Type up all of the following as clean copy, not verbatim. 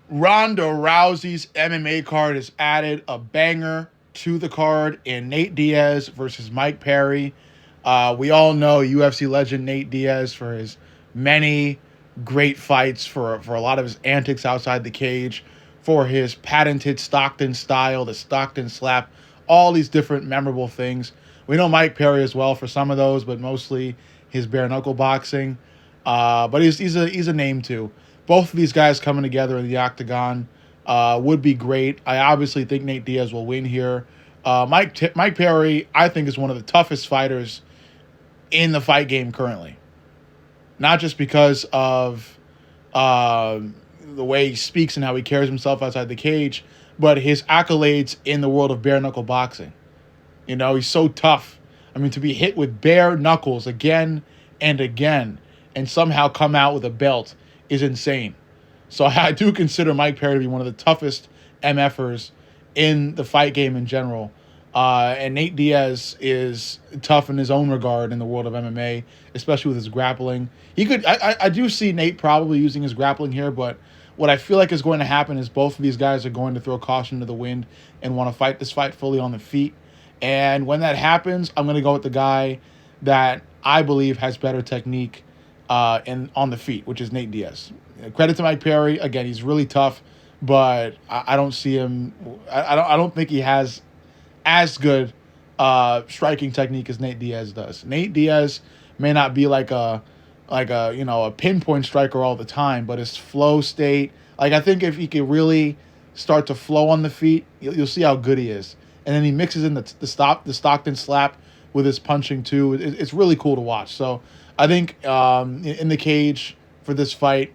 Ronda Rousey's MMA card has added a banger to the card in Nate Diaz versus Mike Perry. We all know UFC legend Nate Diaz for his many great fights, for a lot of his antics outside the cage, for his patented Stockton style, the Stockton slap, all these different memorable things. We know Mike Perry as well for some of those, but mostly his bare knuckle boxing. But he's a name too. Both of these guys coming together in the octagon would be great. I obviously think Nate Diaz will win here. Mike Perry, I think, is one of the toughest fighters in the fight game currently. Not just because of uh, the way he speaks and how he carries himself outside the cage, but his accolades in the world of bare knuckle boxing. You know, he's so tough. I mean, to be hit with bare knuckles again and again and somehow come out with a belt is insane. So I do consider Mike Perry to be one of the toughest MFers in the fight game in general. And Nate Diaz is tough in his own regard in the world of MMA, especially with his grappling. I do see Nate probably using his grappling here, but what I feel like is going to happen is both of these guys are going to throw caution to the wind and want to fight this fight fully on the feet. And when that happens, I'm going to go with the guy that I believe has better technique on the feet, which is Nate Diaz. Credit to Mike Perry. Again, he's really tough, but I don't see him. I don't think he has as good striking technique as Nate Diaz does. Nate Diaz may not be like a pinpoint striker all the time, but his flow state, like I think if he could really start to flow on the feet, you'll see how good he is. And then he mixes in the Stockton slap with his punching too. It's really cool to watch. So I think in the cage for this fight,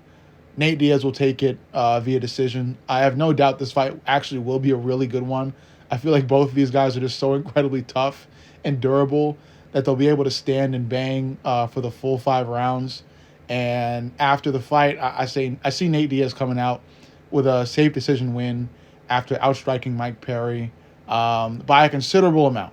Nate Diaz will take it via decision. I have no doubt this fight actually will be a really good one. I feel like both of these guys are just so incredibly tough and durable that they'll be able to stand and bang for the full 5 rounds. And after the fight, I see Nate Diaz coming out with a safe decision win after outstriking Mike Perry by a considerable amount.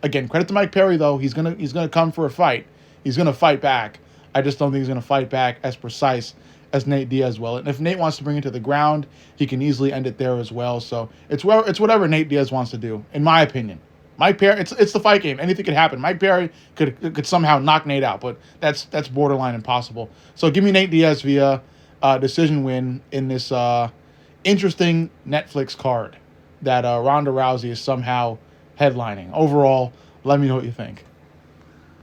Again, credit to Mike Perry though. He's gonna come for a fight. He's gonna fight back. I just don't think he's gonna fight back as precise as Nate Diaz will. And if Nate wants to bring it to the ground, he can easily end it there as well. So it's whatever Nate Diaz wants to do, in my opinion. Mike Perry, it's the fight game. Anything could happen. Mike Perry could somehow knock Nate out, but that's borderline impossible. So give me Nate Diaz via decision win in this interesting Netflix card that Ronda Rousey is somehow headlining. Overall, let me know what you think.